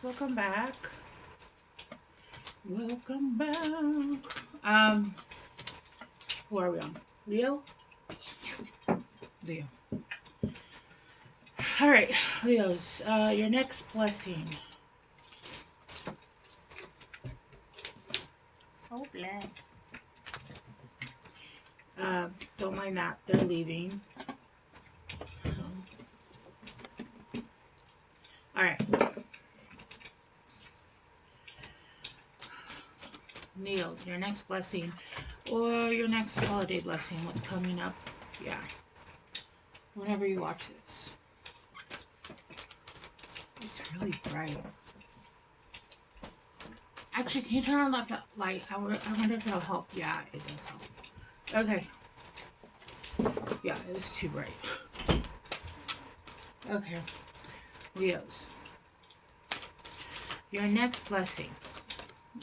welcome back. Welcome back. Who are we on? Leo? Leo. Alright, Leos, your next blessing. So blessed. Don't mind that, they're leaving. Alright. Leos, your next blessing. Or your next holiday blessing. What's coming up? Yeah. Whenever you watch this. It's really bright. Actually, can you turn on that light? I wonder if it'll help. Yeah, it does help. Okay. Yeah, it was too bright. Okay. Leos. Your next blessing.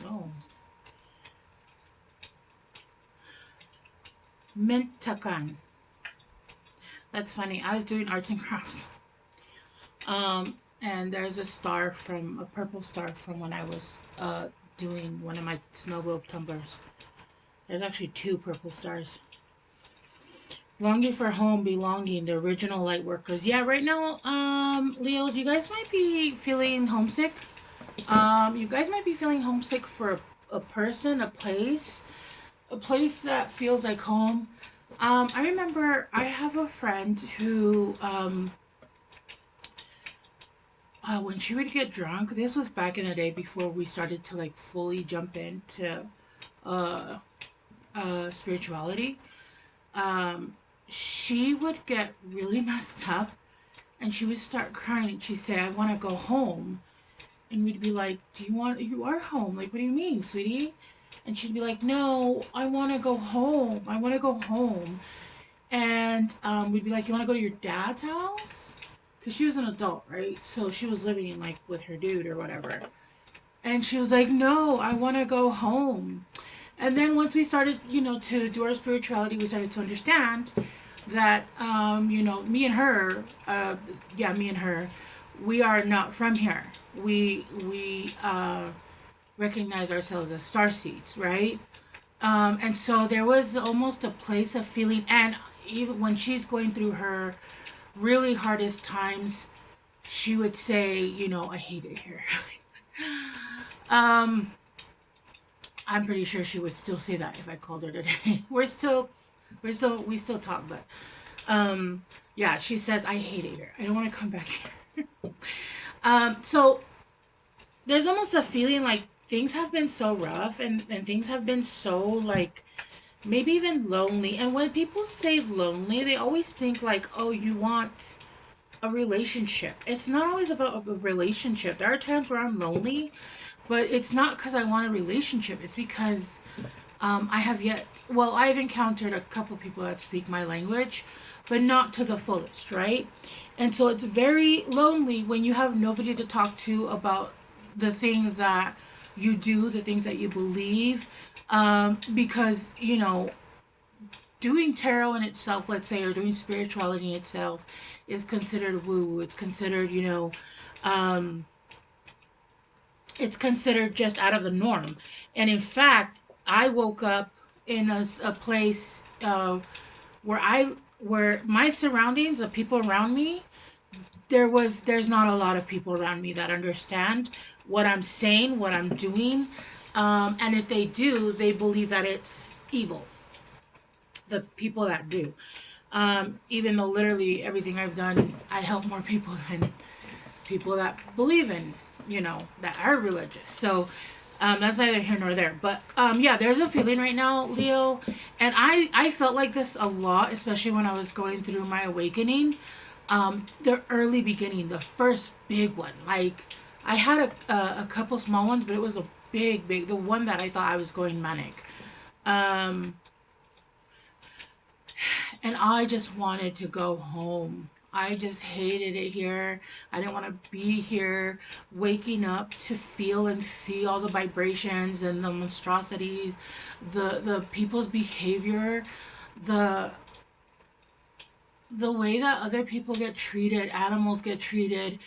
Oh. Mintakan. That's funny. I was doing arts and crafts. And there's a star a purple star from when I was doing one of my snow globe tumblers. There's actually two purple stars. Longing for home, belonging, the original light workers. Yeah, right now, Leos, you guys might be feeling homesick. You guys might be feeling homesick for a person, a place that feels like home. I remember I have a friend who, when she would get drunk, this was back in the day before we started to like fully jump into spirituality. She would get really messed up and she would start crying and she'd say, I want to go home. And we'd be like, you are home. Like, what do you mean, sweetie? And she'd be like, no, I want to go home. I want to go home. And we'd be like, you want to go to your dad's house? Because she was an adult, right? So she was living like with her dude or whatever. And she was like, no, I want to go home. And then once we started, to do our spirituality, we started to understand that, me and her, we are not from here. We recognize ourselves as starseeds, right? And so there was almost a place of feeling, and even when she's going through her really hardest times, she would say, I hate it here. I'm pretty sure she would still say that if I called her today. we still talk, but yeah, she says, I hate it here. I don't want to come back here. So there's almost a feeling like things have been so rough and things have been so like maybe even lonely. And when people say lonely, they always think like, oh, you want a relationship. It's not always about a relationship. There are times where I'm lonely, but it's not because I want a relationship. It's because I've encountered a couple people that speak my language, but not to the fullest, right? And so it's very lonely when you have nobody to talk to about the things that you do, the things that you believe, because, doing tarot in itself, let's say, or doing spirituality in itself is considered woo. It's considered, it's considered just out of the norm. And in fact, I woke up in a place where my surroundings, the people around me, there's not a lot of people around me that understand what I'm saying, what I'm doing, and if they do, they believe that it's evil. The people that do, even though literally everything I've done, I help more people than people that believe in, that are religious. So that's neither here nor there. But yeah, there's a feeling right now, Leo, and I felt like this a lot, especially when I was going through my awakening. The early beginning, the first big one. Like I had a couple small ones, but it was a big, the one that I thought I was going manic. And I just wanted to go home. I just hated it here. I didn't want to be here, waking up to feel and see all the vibrations and the monstrosities, the people's behavior, the way that other people get treated, animals get treated.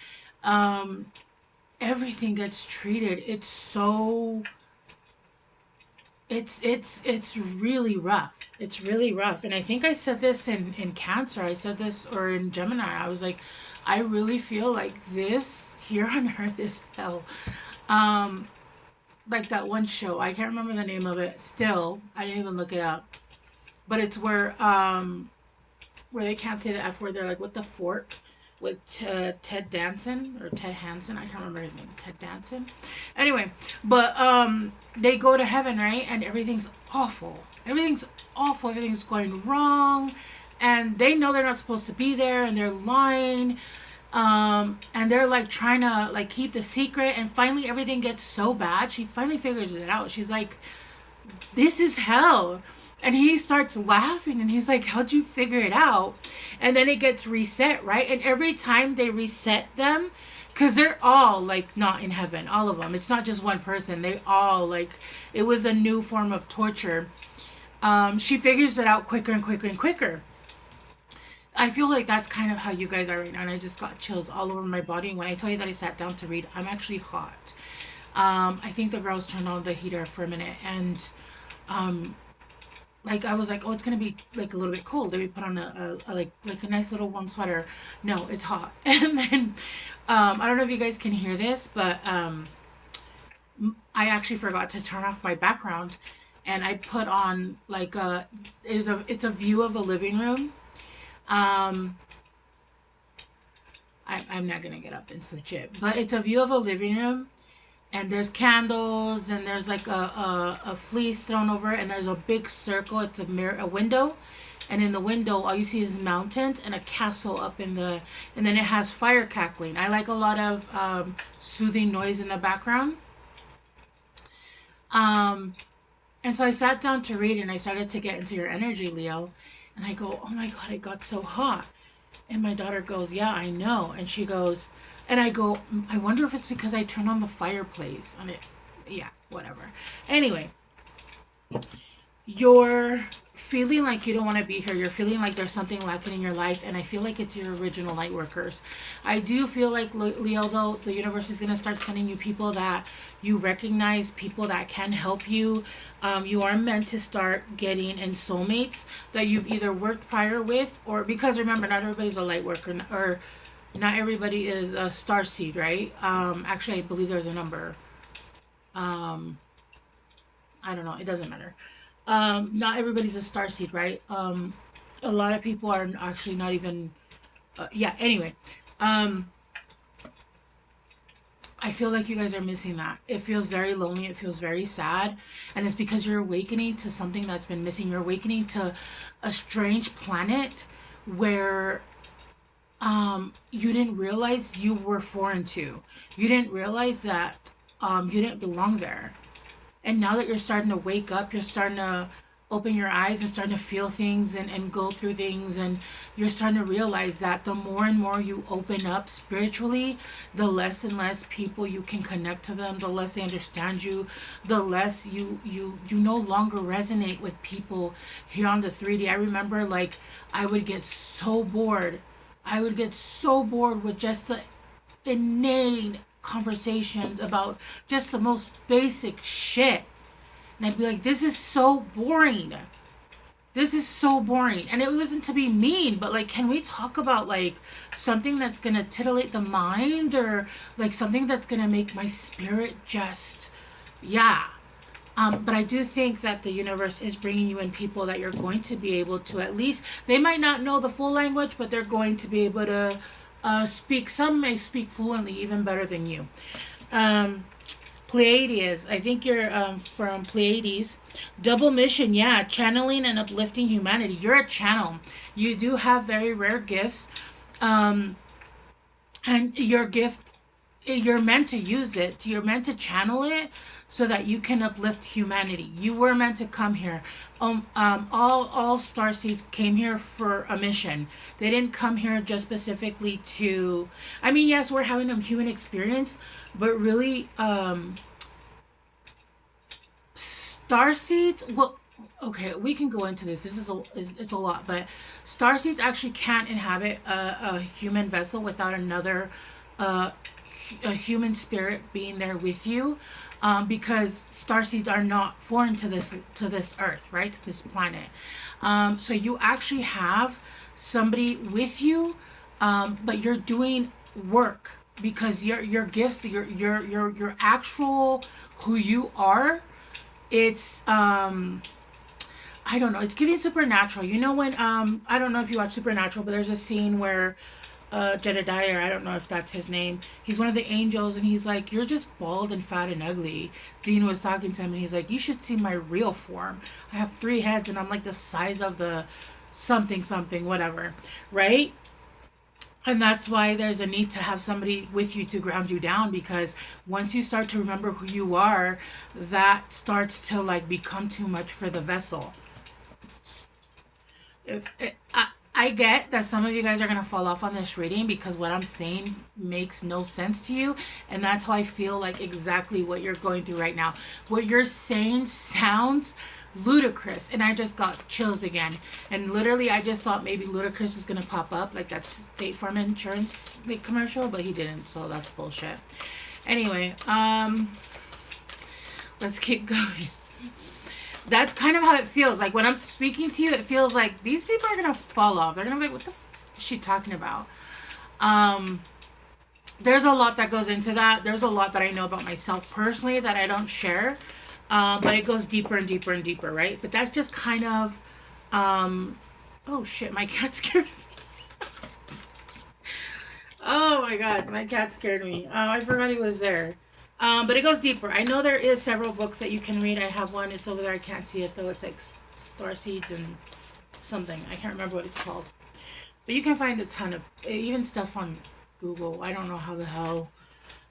everything gets treated. It's so it's really rough. It's really rough. And I think I said this in Cancer. I said this, or in Gemini. I was like, I really feel like this here on Earth is hell. Um, like that one show. I can't remember the name of it. Still, I didn't even look it up. But it's where they can't say the F word. They're like, with the fork, with Ted Danson or Ted Hansen. I can't remember his name. Ted Danson. Anyway, but they go to heaven, right? And everything's awful. Everything's awful. Everything's going wrong, and they know they're not supposed to be there, and they're lying. And they're like trying to like keep the secret, and finally everything gets so bad. She finally figures it out. She's like, this is hell. And he starts laughing and he's like, how'd you figure it out? And then it gets reset, right? And every time they reset them, because they're all like not in heaven, all of them. It's not just one person. They all like, it was a new form of torture. She figures it out quicker and quicker and quicker. I feel like that's kind of how you guys are right now. And I just got chills all over my body. And when I tell you that I sat down to read, I'm actually hot. I think the girls turned on the heater for a minute, and like I was like, oh, it's gonna be like a little bit cold. Let me put on a like a nice little warm sweater. No, it's hot. And then I don't know if you guys can hear this, but I actually forgot to turn off my background, and I put on like it's a view of a living room. I'm not gonna get up and switch it, but it's a view of a living room, and there's candles, and there's like a fleece thrown over it, and there's a big circle. It's a mirror, a window, and in the window all you see is mountains and a castle up in the, and then it has fire cackling. I like a lot of soothing noise in the background. And so I sat down to read, and I started to get into your energy, Leo, and I go, oh my god, it got so hot. And my daughter goes, yeah, I know. And she goes, and I go, I wonder if it's because I turned on the fireplace. And it, yeah, whatever. Anyway, you're feeling like you don't want to be here. You're feeling like there's something lacking in your life. And I feel like it's your original light workers. I do feel like, Leo, though, the universe is going to start sending you people that you recognize, people that can help you. You are meant to start getting in soulmates that you've either worked prior with, or because remember, not everybody's a light worker, or not everybody is a star seed, right? Actually, I believe there's a number. I don't know. It doesn't matter. Not everybody's a star seed, right? A lot of people are actually not even. Yeah. Anyway, I feel like you guys are missing that. It feels very lonely. It feels very sad. And it's because you're awakening to something that's been missing. You're awakening to a strange planet where you didn't realize you were foreign to. You didn't realize that you didn't belong there. And now that you're starting to wake up, you're starting to open your eyes and starting to feel things and go through things, and you're starting to realize that the more and more you open up spiritually, the less and less people you can connect to them, the less they understand you, the less you no longer resonate with people here on the 3D. I remember like I would get so bored. I would get so bored with just the inane conversations about just the most basic shit. And I'd be like, this is so boring. This is so boring. And it wasn't to be mean, but like, can we talk about like something that's going to titillate the mind, or like something that's going to make my spirit just, yeah. But I do think that the universe is bringing you in people that you're going to be able to, at least, they might not know the full language, but they're going to be able to speak. Some may speak fluently, even better than you. Pleiades. I think you're from Pleiades. Double mission, yeah. Channeling and uplifting humanity. You're a channel. You do have very rare gifts. And your gift, you're meant to use it. You're meant to channel it so that you can uplift humanity. You were meant to come here. All starseeds came here for a mission. They didn't come here just specifically to, I mean, yes, we're having a human experience, but really, starseeds, well, okay, we can go into this. This is it's a lot, but starseeds actually can't inhabit a human vessel without another a human spirit being there with you, because starseeds are not foreign to this earth, right, to this planet. So you actually have somebody with you, but you're doing work because your gifts, your actual who you are. It's I don't know. It's giving Supernatural. You know when I don't know if you watch Supernatural, but there's a scene where Jedediah, I don't know if that's his name. He's one of the angels, and he's like, "You're just bald and fat and ugly." Dean was talking to him, and he's like, "You should see my real form. I have 3 heads, and I'm like the size of the something something whatever, right?" And that's why there's a need to have somebody with you to ground you down, because once you start to remember who you are, that starts to like become too much for the vessel. If I get that some of you guys are going to fall off on this reading because what I'm saying makes no sense to you, and that's how I feel like exactly what you're going through right now. What you're saying sounds ludicrous, and I just got chills again. And literally I just thought maybe Ludacris is going to pop up like that State Farm insurance big commercial, but he didn't, so that's bullshit. Anyway, let's keep going. That's kind of how it feels. Like when I'm speaking to you, it feels like these people are gonna fall off. They're gonna be like, what the is she talking about? There's a lot that goes into that. There's a lot that I know about myself personally that I don't share. But it goes deeper and deeper and deeper, right? But that's just kind of oh shit, my cat scared me. Oh my god, my cat scared me. I forgot he was there. But it goes deeper. I know there is several books that you can read. I have one. It's over there. I can't see it though. It's like Star Seeds and something. I can't remember what it's called. But you can find a ton of even stuff on Google. I don't know how the hell.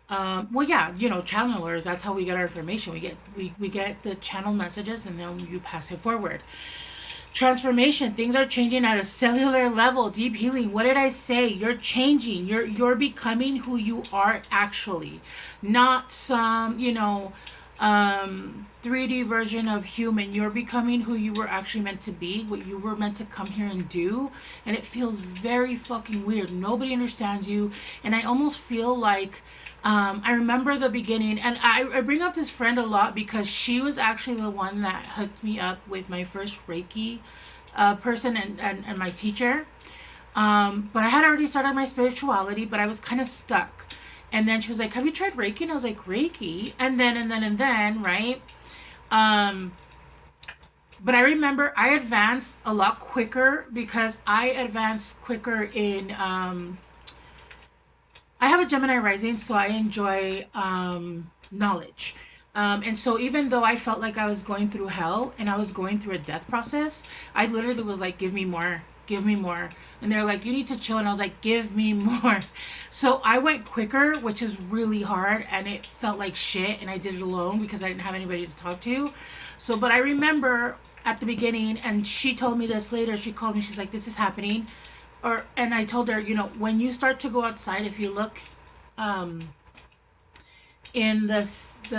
Well, yeah, you know, channelers. That's how we get our information. We get the channel messages, and then you pass it forward. Transformation. Things are changing at a cellular level. Deep healing. What did I say? You're changing. You're becoming who you are actually, not some 3D version of human. You're becoming who you were actually meant to be, what you were meant to come here and do. And it feels very fucking weird. Nobody understands you, and I almost feel like I remember the beginning, and I bring up this friend a lot because she was actually the one that hooked me up with my first Reiki person and my teacher. But I had already started my spirituality, but I was kind of stuck. And then she was like, "Have you tried Reiki?" And I was like, "Reiki?" And then, right? But I remember I advanced a lot quicker because I advanced quicker in I have a Gemini rising, so I enjoy knowledge. And so even though I felt like I was going through hell and I was going through a death process, I literally was like, "Give me more, give me more." And they're like, "You need to chill." And I was like, "Give me more." So I went quicker, which is really hard, and it felt like shit, and I did it alone because I didn't have anybody to talk to. So, but I remember at the beginning, and she told me this later, she called me, she's like, "This is happening." And I told her, when you start to go outside, if you look in the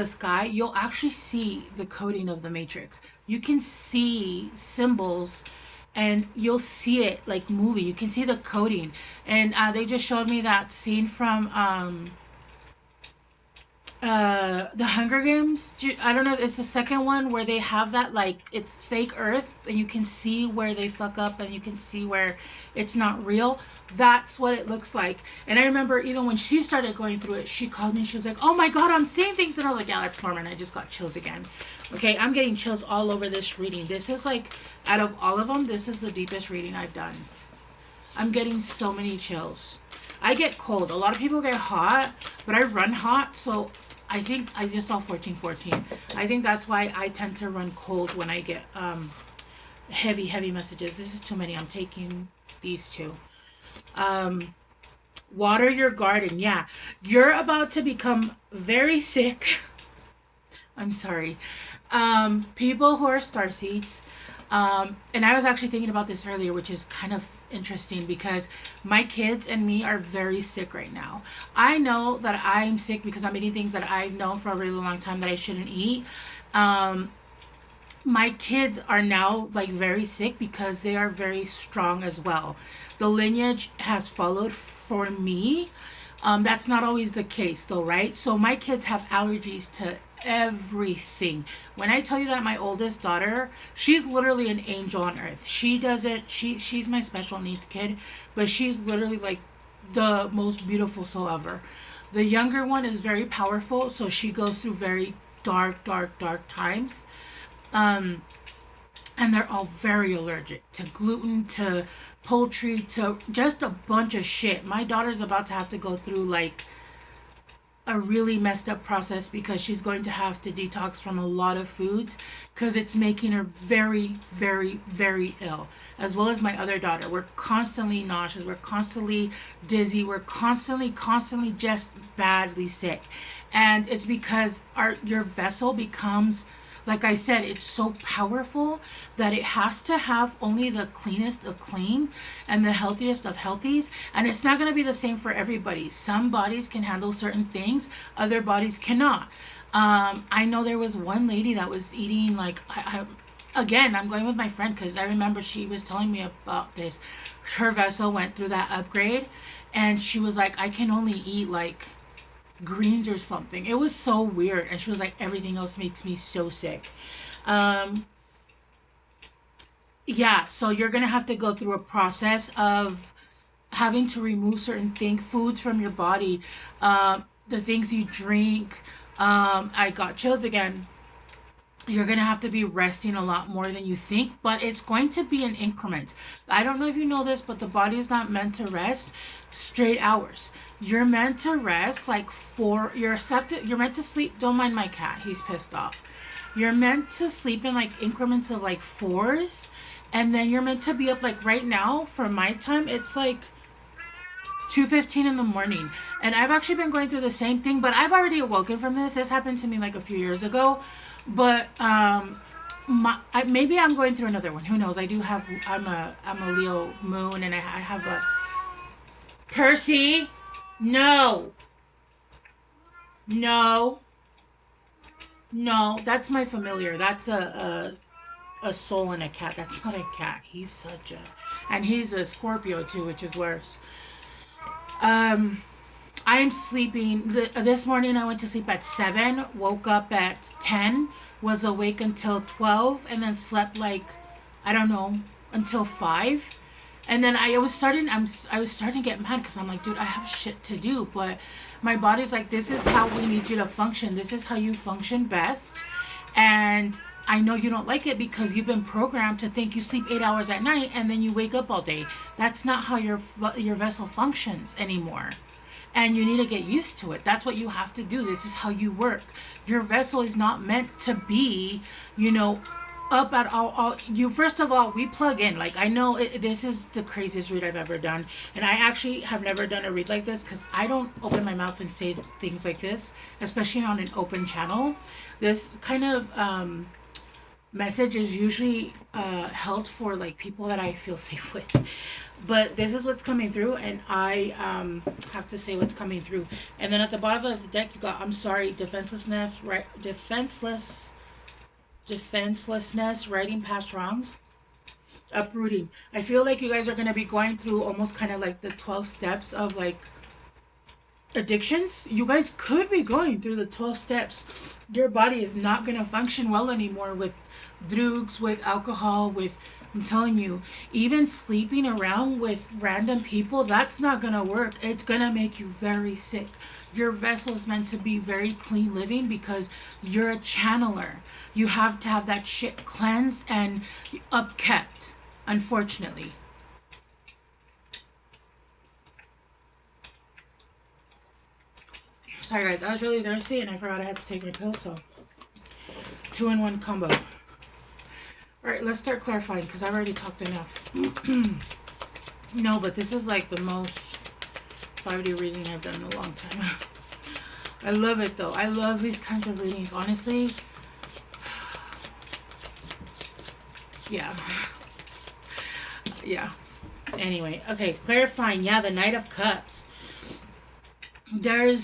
sky, you'll actually see the coding of the matrix. You can see symbols, and you'll see it like moving. You can see the coding. And they just showed me that scene from the Hunger Games. I don't know if it's the second one where they have that, like, it's fake Earth, and you can see where they fuck up, and you can see where it's not real. That's what it looks like. And I remember even when she started going through it, she called me and she was like, "Oh my god, I'm seeing things." And I was like, "Yeah, that's Norman." I just got chills again. Okay, I'm getting chills all over this reading. This is like, out of all of them, this is the deepest reading I've done. I'm getting so many chills. I get cold. A lot of people get hot, but I run hot, so I think I just saw 1414. I think that's why I tend to run cold when I get heavy messages. This is too many. I'm taking these two. Water your garden. Yeah, you're about to become very sick. I'm sorry. People who are starseeds, and I was actually thinking about this earlier, which is kind of interesting because my kids and me are very sick right now. I know that I'm sick because I'm eating things that I've known for a really long time that I shouldn't eat. My kids are now like very sick because they are very strong as well. The lineage has followed for me. That's not always the case though, right? So my kids have allergies to everything. When I tell you that my oldest daughter, she's literally an angel on earth. She doesn't she's my special needs kid, but she's literally like the most beautiful soul ever. The younger one is very powerful, so she goes through very dark times. Um and they're all very allergic to gluten, to poultry, to just a bunch of shit. My daughter's about to have to go through like a really messed up process because she's going to have to detox from a lot of foods because it's making her very ill, as well as my other daughter. We're constantly nauseous, we're constantly dizzy, we're constantly just badly sick. And it's because your vessel becomes, like I said, it's so powerful that it has to have only the cleanest of clean and the healthiest of healthies. And it's not going to be the same for everybody. Some bodies can handle certain things, other bodies cannot. I know there was one lady that was eating like, again, I'm going with my friend because I remember she was telling me about this. Her vessel went through that upgrade and she was like, I can only eat like greens or something. It was so weird. And she was like, everything else makes me so sick. Yeah, so you're gonna have to go through a process of having to remove certain foods from your body, the things you drink. I got chills again. You're going to have to be resting a lot more than you think, but it's going to be an increment. I don't know if you know this, but the body is not meant to rest straight hours. You're meant to rest like you're meant to sleep. Don't mind my cat, he's pissed off. You're meant to sleep in like increments of like 4s, and then you're meant to be up like right now for my time. It's like 2:15 in the morning, and I've actually been going through the same thing, but I've already awoken from this. This happened to me like a few years ago, but maybe I'm going through another one. Who knows? I'm a Leo moon, and I have a Percy. No, that's my familiar. That's a soul in a cat. That's not a cat. And he's a Scorpio too, which is worse. I'm sleeping. This morning I went to sleep at 7, woke up at 10, was awake until 12, and then slept like, I don't know, until 5. And then I was starting to get mad because I'm like, dude, I have shit to do. But my body's like, this is how we need you to function. This is how you function best. And I know you don't like it because you've been programmed to think you sleep 8 hours at night and then you wake up all day. That's not how your vessel functions anymore. And you need to get used to it. That's what you have to do. This is how you work. Your vessel is not meant to be, up at all. First of all, we plug in. Like, I know this is the craziest read I've ever done. And I actually have never done a read like this because I don't open my mouth and say things like this, especially on an open channel. This kind of message is usually held for like people that I feel safe with, but this is what's coming through, and I have to say what's coming through. And then at the bottom of the deck you got, I'm sorry, defenselessness, right? Defenselessness, righting past wrongs, uprooting. I feel like you guys are going to be going through almost kind of like the 12 steps of like addictions. You guys could be going through the 12 steps. Your body is not going to function well anymore with drugs, with alcohol, with, I'm telling you, even sleeping around with random people, that's not going to work. It's going to make you very sick. Your vessel is meant to be very clean living because you're a channeler. You have to have that shit cleansed and upkept, unfortunately. Sorry guys, I was really thirsty and I forgot I had to take my pill, so 2-in-1 combo. Alright, let's start clarifying because I've already talked enough. No, but this is like the most 5D reading I've done in a long time. I love it though. I love these kinds of readings, honestly. Yeah. Anyway, okay, clarifying. Yeah, the Knight of Cups. There's,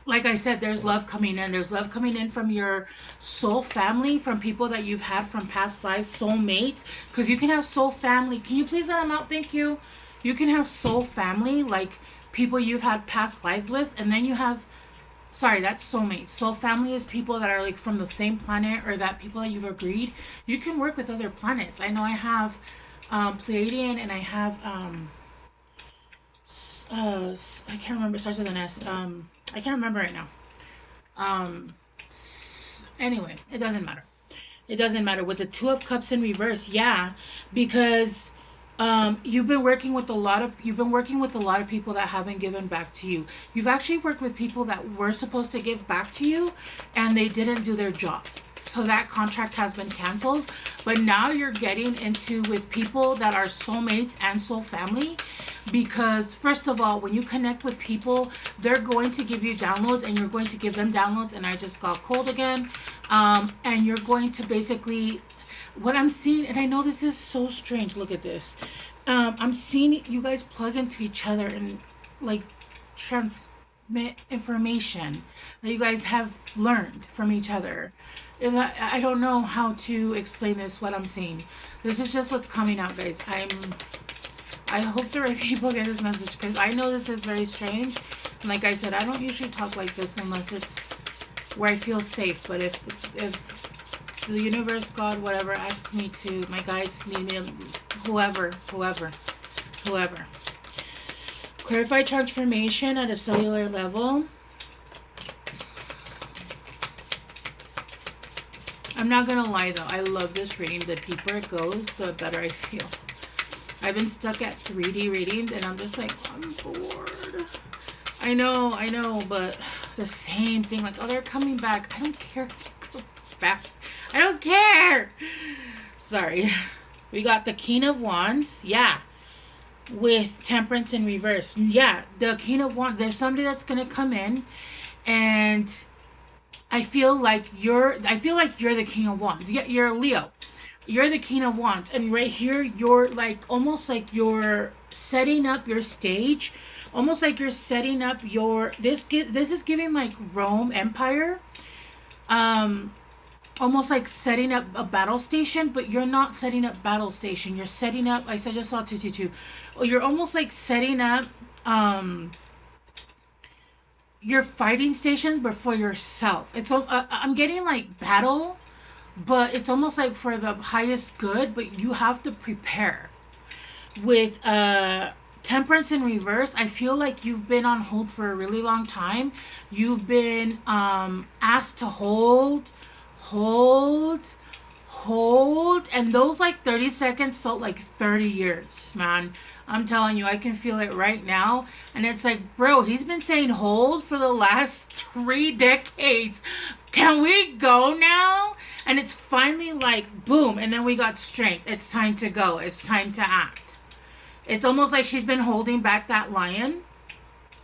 like I said, there's love coming in. There's love coming in from your soul family, from people that you've had from past lives, soulmates. Because you can have soul family. Can you please let them out? Thank you. You can have soul family, like people you've had past lives with, and then you have, sorry, that's soulmates. Soul family is people that are like from the same planet, or that people that you've agreed. You can work with other planets. I know I have Pleiadian, and I have I can't remember, it starts with an S. I can't remember right now. Um Anyway, it doesn't matter. It doesn't matter. With the Two of Cups in reverse, yeah, because you've been working with a lot of people that haven't given back to you. You've actually worked with people that were supposed to give back to you, and they didn't do their job. So that contract has been canceled. But now you're getting into with people that are soulmates and soul family, because first of all, when you connect with people, they're going to give you downloads, and you're going to give them downloads. And I just got cold again. And you're going to basically, what I'm seeing, and I know this is so strange, look at this. I'm seeing you guys plug into each other and like transmit information that you guys have learned from each other. I don't know how to explain this, what I'm seeing. This is just what's coming out, guys. I hope the right people get this message, because I know this is very strange. And like I said, I don't usually talk like this unless it's where I feel safe. But if the universe, God, whatever, asks me to, my guides need me to, whoever. Clarify transformation at a cellular level. I'm not gonna lie though, I love this reading. The deeper it goes, the better I feel. I've been stuck at 3D readings, and I'm just like, I'm bored. I know, but the same thing, like, oh, they're coming back. I don't care if they go back. I don't care. Sorry. We got the King of Wands. Yeah. With Temperance in reverse. Yeah, the King of Wands. There's somebody that's going to come in, and I feel like you're the King of Wands. Yeah, you're a Leo. You're the King of Wands. And right here, you're like, almost like you're setting up your stage. Almost like you're setting up your, this is giving like Rome Empire. Almost like setting up a battle station, but you're not setting up battle station. You're setting up, I just saw 222. You're almost like setting up your fighting station, but for yourself. It's I'm getting like battle, but it's almost like for the highest good, but you have to prepare. With Temperance in reverse, I feel like you've been on hold for a really long time. You've been asked to hold, and those like 30 seconds felt like 30 years, man. I'm telling you, I can feel it right now. And it's like, bro, he's been saying hold for the last 3 decades. Can we go now? And it's finally like, boom, and then we got strength. It's time to go. It's time to act. It's almost like she's been holding back that lion,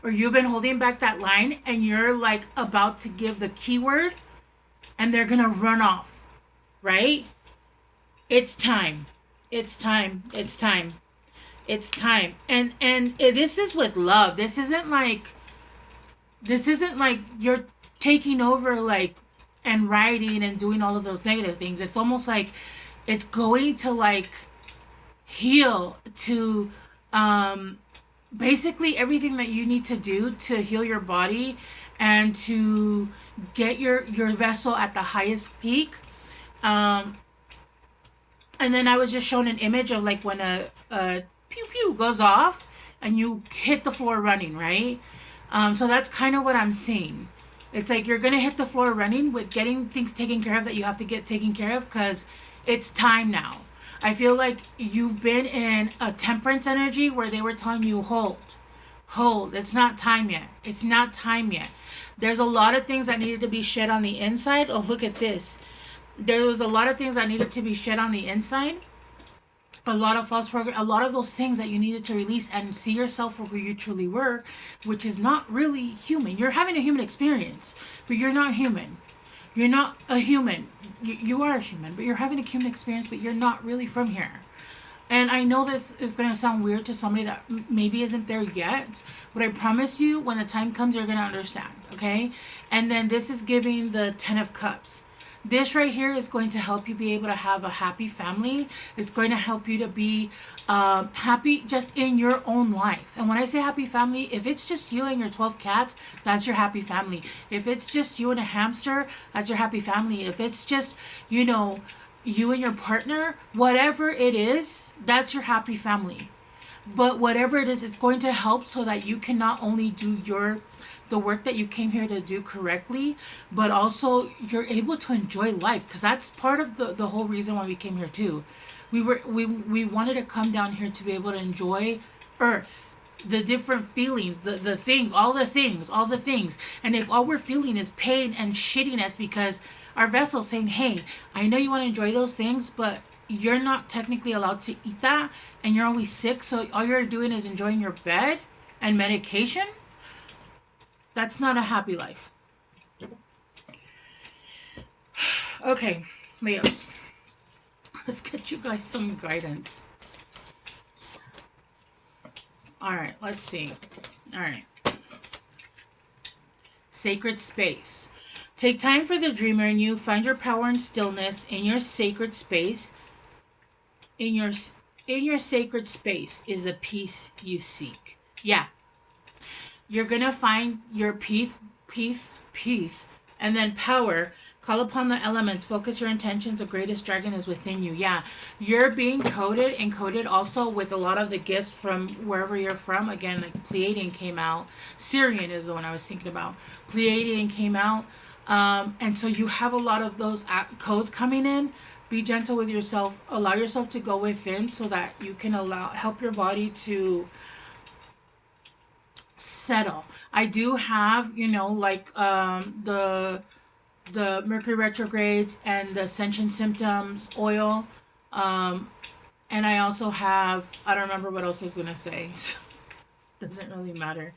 or you've been holding back that line, and you're like about to give the keyword, and they're gonna run off, right? It's time. It's time. It's time. It's time. And this is with love. This isn't like you're taking over like and writing and doing all of those negative things. It's almost like it's going to like heal to basically everything that you need to do to heal your body and to get your vessel at the highest peak. And then I was just shown an image of like when a pew pew goes off and you hit the floor running, right? So that's kind of what I'm seeing. It's like you're gonna hit the floor running with getting things taken care of that you have to get taken care of, because it's time now. I feel like you've been in a temperance energy where they were telling you hold. It's not time yet. It's not time yet. There's a lot of things that needed to be shed on the inside. Oh, look at this. There was a lot of things that needed to be shed on the inside. A lot of false program, a lot of those things that you needed to release and see yourself for who you truly were, which is not really human. You're having a human experience, but you're not human. You're not a human. You are a human, but you're having a human experience, but you're not really from here. And I know this is going to sound weird to somebody that maybe isn't there yet, but I promise you, when the time comes, you're going to understand, okay? And then this is giving the 10 of Cups. This right here is going to help you be able to have a happy family. It's going to help you to be happy just in your own life. And when I say happy family, if it's just you and your 12 cats, that's your happy family. If it's just you and a hamster, that's your happy family. If it's just, you know, you and your partner, whatever it is, that's your happy family. But whatever it is, it's going to help so that you can not only do the work that you came here to do correctly, but also you're able to enjoy life, because that's part of the whole reason why we came here too. We wanted to come down here to be able to enjoy Earth, the different feelings, the things, all the things. And if all we're feeling is pain and shittiness because our vessel's saying, hey, I know you want to enjoy those things, but you're not technically allowed to eat that, and you're always sick, so all you're doing is enjoying your bed and medication, that's not a happy life. Okay, Leos, let's get you guys some guidance. Alright, let's see. Alright. Sacred space. Take time for the dreamer in you. Find your power and stillness in your sacred space. In your sacred space is the peace you seek. Yeah. You're going to find your peace, and then power. Call upon the elements. Focus your intentions. The greatest dragon is within you. Yeah. You're being encoded also with a lot of the gifts from wherever you're from. Again, like Pleiadian came out. Syrian is the one I was thinking about. Pleiadian came out. And so you have a lot of those codes coming in. Be gentle with yourself. Allow yourself to go within so that you can help your body to settle. I do have, you know, like the Mercury retrogrades and the Ascension symptoms oil. And I also have, I don't remember what else I was going to say. Doesn't really matter.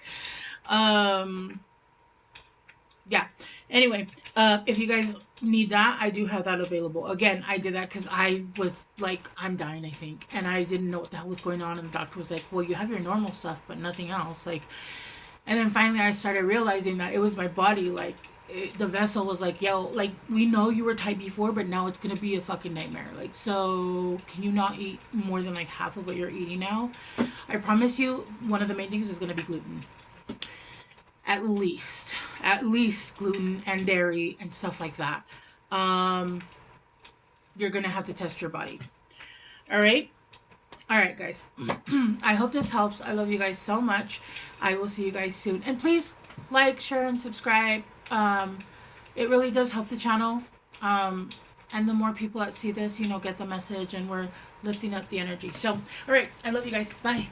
Yeah. Anyway, if you guys need that, I do have that available. Again, I did that because I was like, I'm dying, I think. And I didn't know what the hell was going on. And the doctor was like, well, you have your normal stuff, but nothing else. Like, and then finally I started realizing that it was my body. Like, the vessel was like, yo, like, we know you were tight before, but now it's going to be a fucking nightmare. Like, so can you not eat more than like half of what you're eating now? I promise you, one of the main things is going to be gluten. At least gluten and dairy and stuff like that. You're gonna have to test your body. All right, guys. I hope this helps. I love you guys so much. I will see you guys soon, and please like, share, and subscribe. It really does help the channel. And the more people that see this, you know, get the message, and we're lifting up the energy. So, all right, I love you guys. Bye.